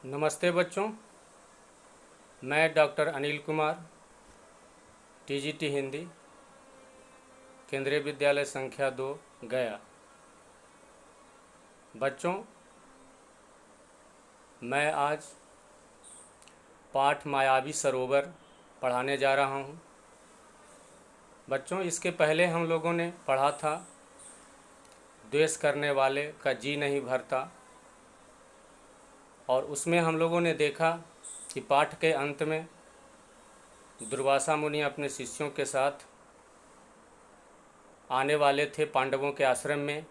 नमस्ते बच्चों। मैं डॉक्टर अनिल कुमार, टीजीटी हिंदी, केंद्रीय विद्यालय संख्या 2, गया। बच्चों, मैं आज पाठ मायावी सरोवर पढ़ाने जा रहा हूँ। बच्चों, इसके पहले हम लोगों ने पढ़ा था द्वेष करने वाले का जी नहीं भरता, और उसमें हम लोगों ने देखा कि पाठ के अंत में दुर्वासा मुनि अपने शिष्यों के साथ आने वाले थे पांडवों के आश्रम में।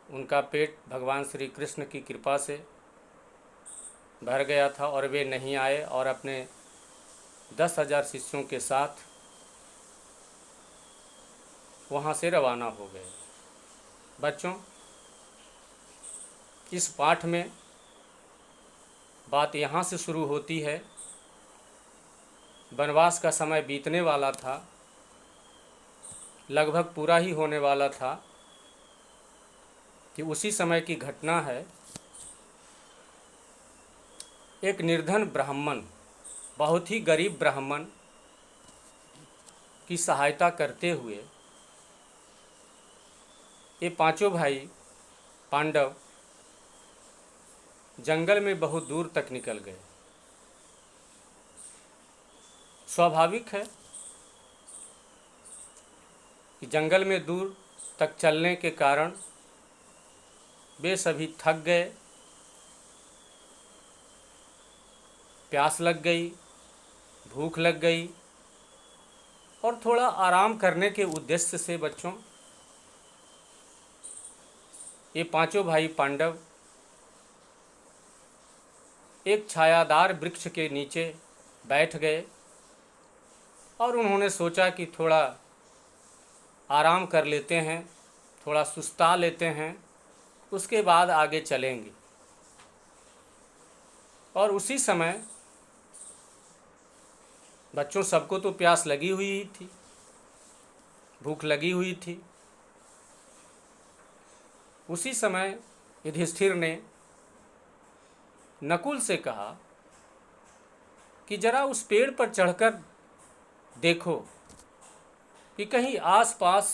उनका पेट भगवान श्री कृष्ण की कृपा से भर गया था और वे नहीं आए और अपने 10,000 शिष्यों के साथ वहाँ से रवाना हो गए। बच्चों, इस पाठ में बात यहाँ से शुरू होती है। वनवास का समय बीतने वाला था, लगभग पूरा ही होने वाला था कि उसी समय की घटना है। एक निर्धन ब्राह्मण, बहुत ही गरीब ब्राह्मण की सहायता करते हुए ये पांचों भाई पांडव जंगल में बहुत दूर तक निकल गए। स्वाभाविक है कि जंगल में दूर तक चलने के कारण वे सभी थक गए, प्यास लग गई, भूख लग गई, और थोड़ा आराम करने के उद्देश्य से बच्चों ये पांचों भाई पांडव एक छायादार वृक्ष के नीचे बैठ गए और उन्होंने सोचा कि थोड़ा आराम कर लेते हैं, थोड़ा सुस्ता लेते हैं, उसके बाद आगे चलेंगे। और उसी समय बच्चों सबको तो प्यास लगी हुई ही थी, भूख लगी हुई थी। उसी समय युधिष्ठिर ने नकुल से कहा कि जरा उस पेड़ पर चढ़कर देखो कि कहीं आसपास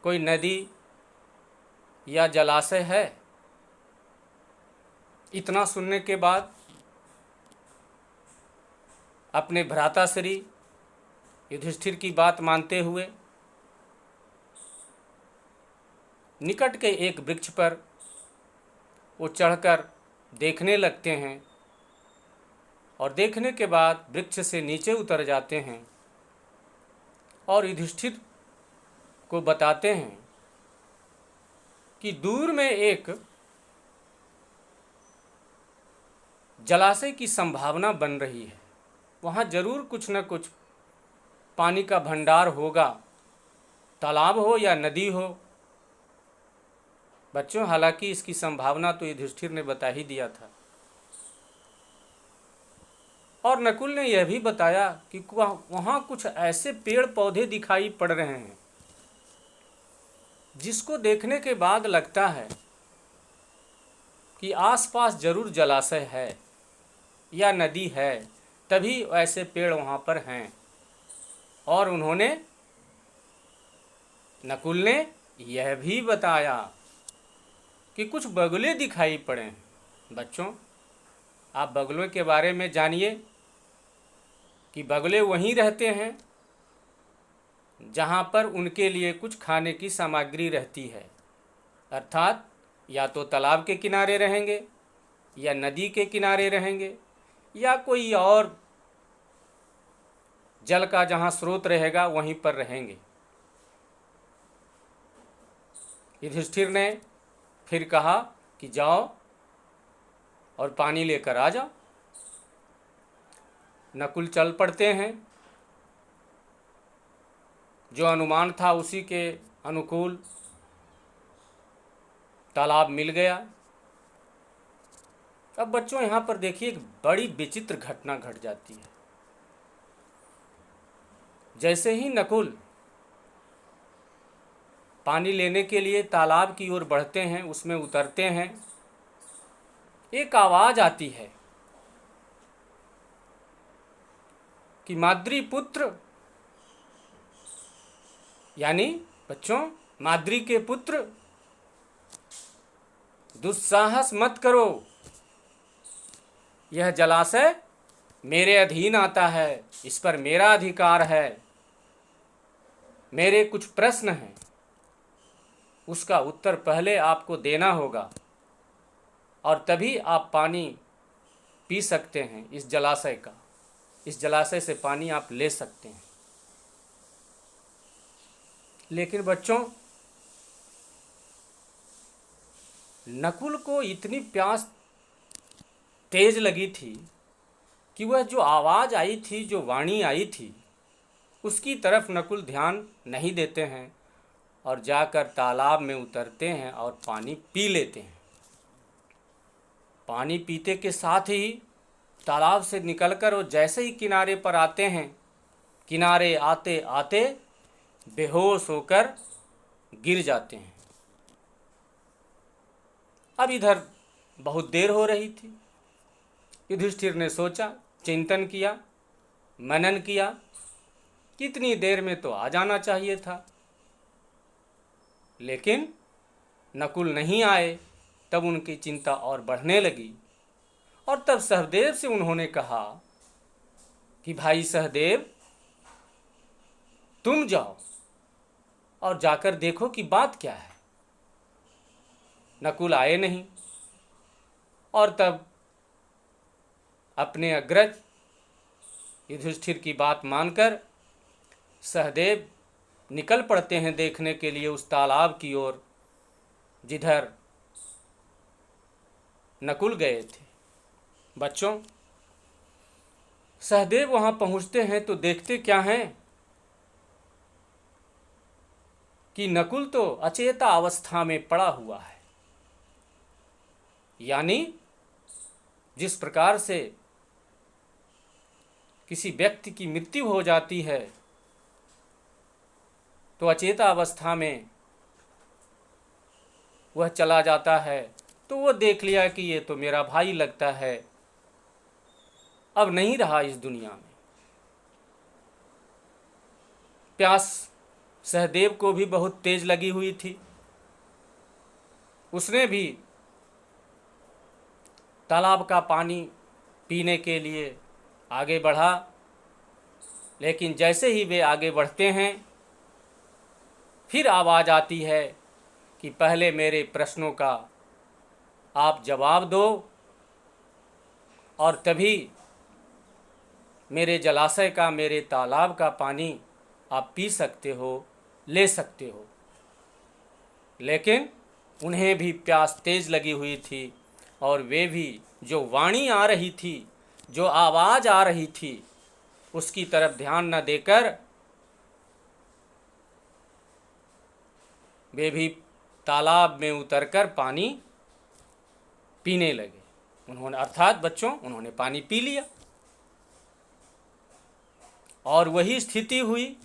कोई नदी या जलाशय है। इतना सुनने के बाद अपने भ्राताश्री युधिष्ठिर की बात मानते हुए निकट के एक वृक्ष पर वो चढ़कर देखने लगते हैं, और देखने के बाद वृक्ष से नीचे उतर जाते हैं और युधिष्ठिर को बताते हैं कि दूर में एक जलाशय की संभावना बन रही है, वहाँ जरूर कुछ न कुछ पानी का भंडार होगा, तालाब हो या नदी हो। बच्चों, हालांकि इसकी संभावना तो युधिष्ठिर ने बता ही दिया था, और नकुल ने यह भी बताया कि वहाँ कुछ ऐसे पेड़ पौधे दिखाई पड़ रहे हैं जिसको देखने के बाद लगता है कि आसपास जरूर जलाशय है या नदी है, तभी ऐसे पेड़ वहाँ पर हैं। और उन्होंने, नकुल ने यह भी बताया कि कुछ बगुले दिखाई पड़े हैं। बच्चों, आप बगुलों के बारे में जानिए कि बगुले वहीं रहते हैं जहाँ पर उनके लिए कुछ खाने की सामग्री रहती है, अर्थात या तो तालाब के किनारे रहेंगे या नदी के किनारे रहेंगे या कोई और जल का जहाँ स्रोत रहेगा वहीं पर रहेंगे। युधिष्ठिर ने फिर कहा कि जाओ और पानी लेकर आ जाओ। नकुल चल पड़ते हैं। जो अनुमान था उसी के अनुकूल तालाब मिल गया। अब बच्चों, यहाँ पर देखिए एक बड़ी विचित्र घटना घट जाती है। जैसे ही नकुल पानी लेने के लिए तालाब की ओर बढ़ते हैं, उसमें उतरते हैं, एक आवाज आती है कि माद्री पुत्र, यानी बच्चों माद्री के पुत्र, दुस्साहस मत करो। यह जलाशय मेरे अधीन आता है, इस पर मेरा अधिकार है। मेरे कुछ प्रश्न हैं, उसका उत्तर पहले आपको देना होगा और तभी आप पानी पी सकते हैं इस जलाशय का। इस जलाशय से पानी आप ले सकते हैं। लेकिन बच्चों, नकुल को इतनी प्यास तेज लगी थी कि वह जो आवाज़ आई थी, जो वाणी आई थी, उसकी तरफ नकुल ध्यान नहीं देते हैं और जाकर तालाब में उतरते हैं और पानी पी लेते हैं। पानी पीते के साथ ही तालाब से निकलकर वो जैसे ही किनारे पर आते हैं, किनारे आते आते बेहोश होकर गिर जाते हैं। अब इधर बहुत देर हो रही थी। युधिष्ठिर ने सोचा, चिंतन किया, मनन किया, कितनी देर में तो आ जाना चाहिए था, लेकिन नकुल नहीं आए। तब उनकी चिंता और बढ़ने लगी और तब सहदेव से उन्होंने कहा कि भाई सहदेव, तुम जाओ और जाकर देखो कि बात क्या है। नकुल आए नहीं और तब अपने अग्रज युधिष्ठिर की बात मानकर सहदेव निकल पड़ते हैं देखने के लिए उस तालाब की ओर जिधर नकुल गए थे। बच्चों, सहदेव वहां पहुंचते हैं तो देखते क्या हैं कि नकुल तो अचेता अवस्था में पड़ा हुआ है। यानी जिस प्रकार से किसी व्यक्ति की मृत्यु हो जाती है तो अचेता अवस्था में वह चला जाता है, तो वह देख लिया कि ये तो मेरा भाई लगता है, अब नहीं रहा इस दुनिया में। प्यास सहदेव को भी बहुत तेज लगी हुई थी। उसने भी तालाब का पानी पीने के लिए आगे बढ़ा, लेकिन जैसे ही वे आगे बढ़ते हैं फिर आवाज़ आती है कि पहले मेरे प्रश्नों का आप जवाब दो और तभी मेरे जलाशय का, मेरे तालाब का पानी आप पी सकते हो, ले सकते हो। लेकिन उन्हें भी प्यास तेज लगी हुई थी और वे भी जो वाणी आ रही थी, जो आवाज़ आ रही थी, उसकी तरफ ध्यान न देकर वे भी तालाब में उतरकर पानी पीने लगे। उन्होंने, अर्थात बच्चों, उन्होंने पानी पी लिया और वही स्थिति हुई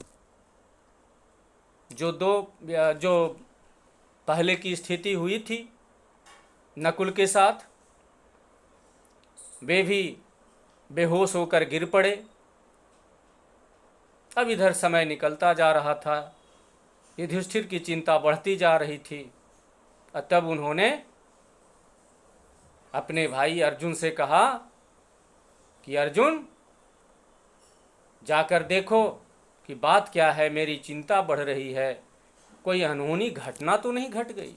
जो पहले की स्थिति हुई थी नकुल के साथ। वे भी बेहोश होकर गिर पड़े। अब इधर समय निकलता जा रहा था, युधिष्ठिर की चिंता बढ़ती जा रही थी। तब उन्होंने अपने भाई अर्जुन से कहा कि अर्जुन, जाकर देखो कि बात क्या है, मेरी चिंता बढ़ रही है, कोई अनहोनी घटना तो नहीं घट गई।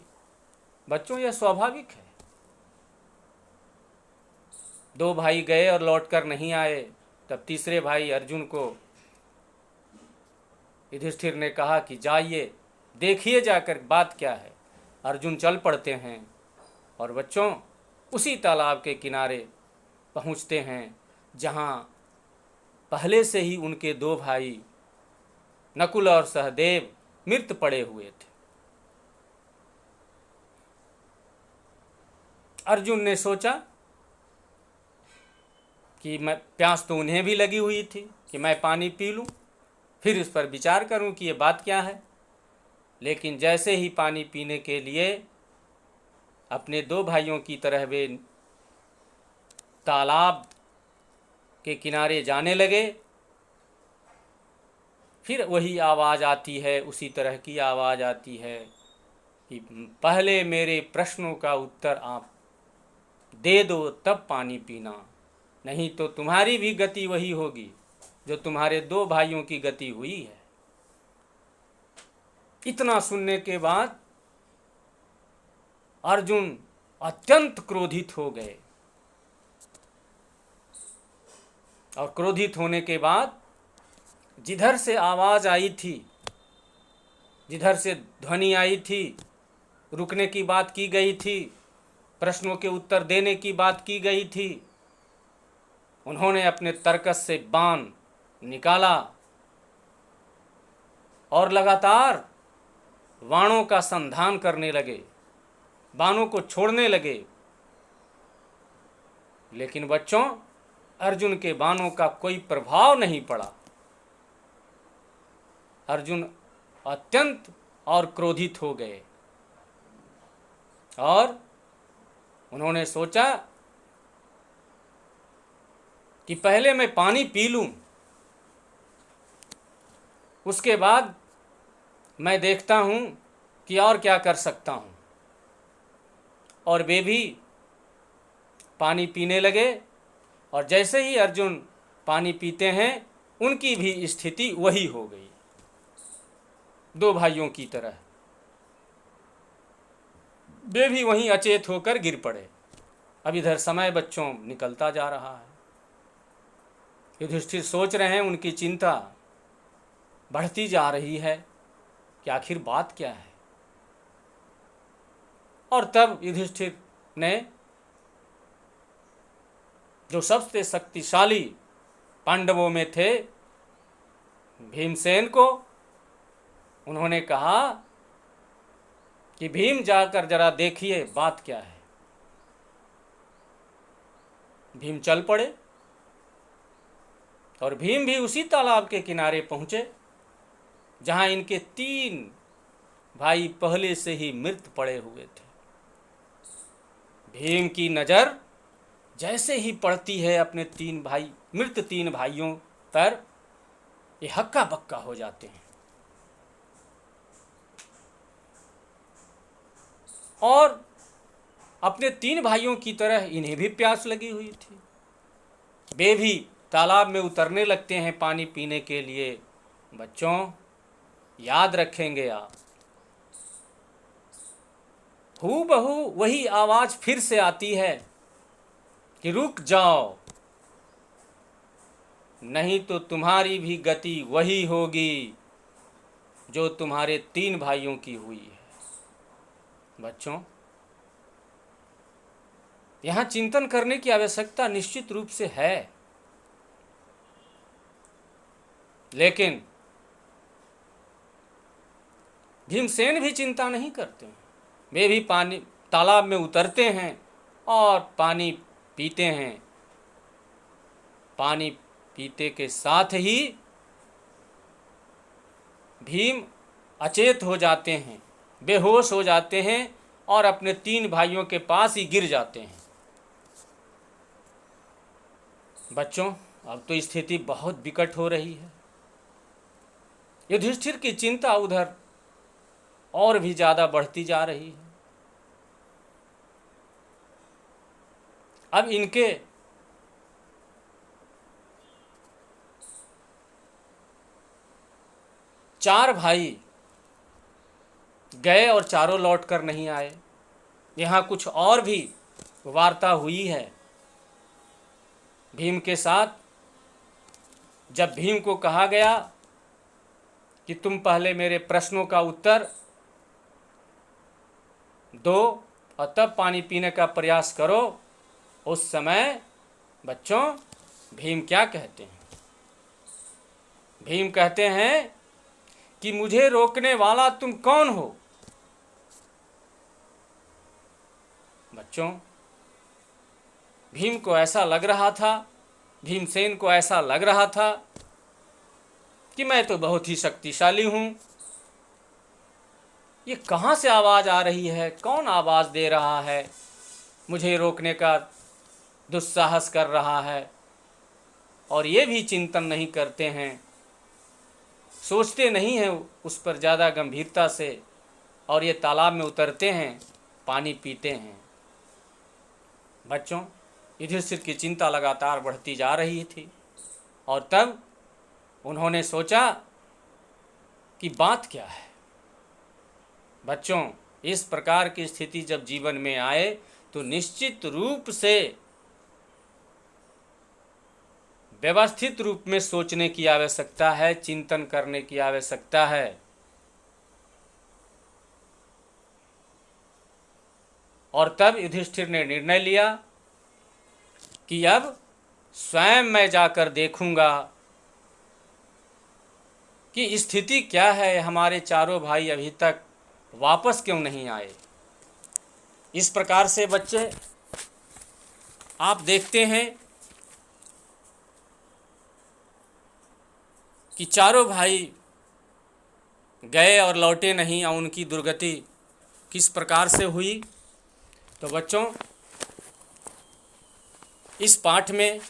बच्चों, यह स्वाभाविक है। दो भाई गए और लौटकर नहीं आए। तब तीसरे भाई अर्जुन को युधिष्ठिर ने कहा कि जाइए, देखिए जाकर बात क्या है। अर्जुन चल पड़ते हैं और बच्चों उसी तालाब के किनारे पहुंचते हैं जहां पहले से ही उनके दो भाई नकुल और सहदेव मृत पड़े हुए थे। अर्जुन ने सोचा कि मैं, प्यास तो उन्हें भी लगी हुई थी कि मैं पानी पी लूं, फिर इस पर विचार करूं कि ये बात क्या है। लेकिन जैसे ही पानी पीने के लिए अपने दो भाइयों की तरह वे तालाब के किनारे जाने लगे, फिर वही आवाज़ आती है, उसी तरह की आवाज़ आती है कि पहले मेरे प्रश्नों का उत्तर आप दे दो तब पानी पीना, नहीं तो तुम्हारी भी गति वही होगी जो तुम्हारे दो भाइयों की गति हुई है। इतना सुनने के बाद अर्जुन अत्यंत क्रोधित हो गए, और क्रोधित होने के बाद जिधर से आवाज़ आई थी, जिधर से ध्वनि आई थी, रुकने की बात की गई थी, प्रश्नों के उत्तर देने की बात की गई थी, उन्होंने अपने तरकस से बाण निकाला और लगातार बाणों का संधान करने लगे, बाणों को छोड़ने लगे। लेकिन बच्चों, अर्जुन के बाणों का कोई प्रभाव नहीं पड़ा। अर्जुन अत्यंत और क्रोधित हो गए और उन्होंने सोचा कि पहले मैं पानी पी लूं, उसके बाद मैं देखता हूं कि और क्या कर सकता हूं। और वे भी पानी पीने लगे, और जैसे ही अर्जुन पानी पीते हैं उनकी भी स्थिति वही हो गई, दो भाइयों की तरह। वे भी वहीं अचेत होकर गिर पड़े। अब इधर समय बच्चों निकलता जा रहा है। युधिष्ठिर सोच रहे हैं, उनकी चिंता बढ़ती जा रही है कि आखिर बात क्या है। और तब युधिष्ठिर ने जो सबसे शक्तिशाली पांडवों में थे, भीमसेन को, उन्होंने कहा कि भीम जाकर जरा देखिए बात क्या है। भीम चल पड़े और भीम भी उसी तालाब के किनारे पहुंचे जहां इनके 3 भाई पहले से ही मृत पड़े हुए थे। भीम की नज़र जैसे ही पड़ती है अपने 3 भाई, मृत 3 भाइयों पर, ये हक्का बक्का हो जाते हैं और अपने 3 भाइयों की तरह इन्हें भी प्यास लगी हुई थी। वे भी तालाब में उतरने लगते हैं पानी पीने के लिए। बच्चों, याद रखेंगे आप, हूबहू वही आवाज़ फिर से आती है कि रुक जाओ, नहीं तो तुम्हारी भी गति वही होगी जो तुम्हारे 3 भाइयों की हुई है। बच्चों, यहाँ चिंतन करने की आवश्यकता निश्चित रूप से है, लेकिन भीमसेन भी चिंता नहीं करते हैं। वे भी पानी तालाब में उतरते हैं और पानी पीते हैं। पानी पीते के साथ ही भीम अचेत हो जाते हैं, बेहोश हो जाते हैं और अपने 3 भाइयों के पास ही गिर जाते हैं। बच्चों, अब तो स्थिति बहुत विकट हो रही है। युधिष्ठिर की चिंता उधर और भी ज़्यादा बढ़ती जा रही है। अब इनके चार भाई गए और चारों लौट कर नहीं आए। यहाँ कुछ और भी वार्ता हुई है भीम के साथ। जब भीम को कहा गया कि तुम पहले मेरे प्रश्नों का उत्तर दो और तब पानी पीने का प्रयास करो, उस समय बच्चों भीम क्या कहते हैं? भीम कहते हैं कि मुझे रोकने वाला तुम कौन हो? बच्चों, भीम को ऐसा लग रहा था, भीमसेन को ऐसा लग रहा था कि मैं तो बहुत ही शक्तिशाली हूँ। ये कहाँ से आवाज़ आ रही है? कौन आवाज़ दे रहा है मुझे रोकने का दुस्साहस कर रहा है, और ये भी चिंतन नहीं करते हैं, सोचते नहीं हैं उस पर ज़्यादा गंभीरता से, और ये तालाब में उतरते हैं, पानी पीते हैं। बच्चों, युधिष्ठिर की चिंता लगातार बढ़ती जा रही थी, और तब उन्होंने सोचा कि बात क्या है। बच्चों, इस प्रकार की स्थिति जब जीवन में आए तो निश्चित रूप से व्यवस्थित रूप में सोचने की आवश्यकता है, चिंतन करने की आवश्यकता है। और तब युधिष्ठिर ने निर्णय लिया कि अब स्वयं मैं जाकर देखूंगा कि स्थिति क्या है, हमारे चारों भाई अभी तक वापस क्यों नहीं आए। इस प्रकार से बच्चे आप देखते हैं कि चारों भाई गए और लौटे नहीं, और उनकी दुर्गति किस प्रकार से हुई। तो बच्चों, इस पाठ में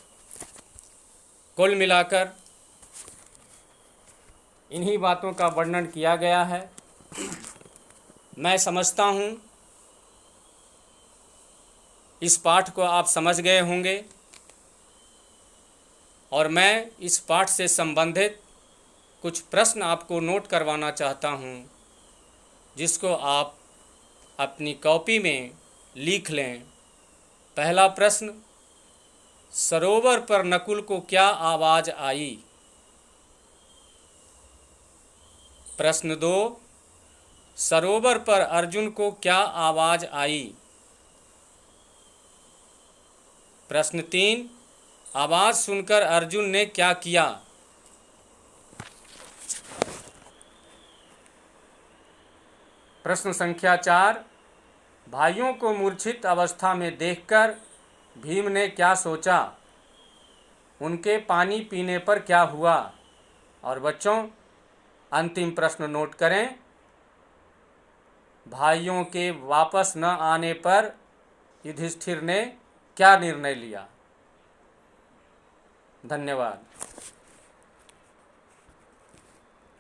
कुल मिलाकर इन्हीं बातों का वर्णन किया गया है। मैं समझता हूँ इस पाठ को आप समझ गए होंगे, और मैं इस पाठ से संबंधित कुछ प्रश्न आपको नोट करवाना चाहता हूँ, जिसको आप अपनी कॉपी में लिख लें। पहला प्रश्न, सरोवर पर नकुल को क्या आवाज़ आई? प्रश्न 2, सरोवर पर अर्जुन को क्या आवाज़ आई? प्रश्न 3, आवाज़ सुनकर अर्जुन ने क्या किया? प्रश्न संख्या 4, भाइयों को मूर्छित अवस्था में देखकर भीम ने क्या सोचा? उनके पानी पीने पर क्या हुआ? और बच्चों, अंतिम प्रश्न नोट करें, भाइयों के वापस न आने पर युधिष्ठिर ने क्या निर्णय लिया? धन्यवाद।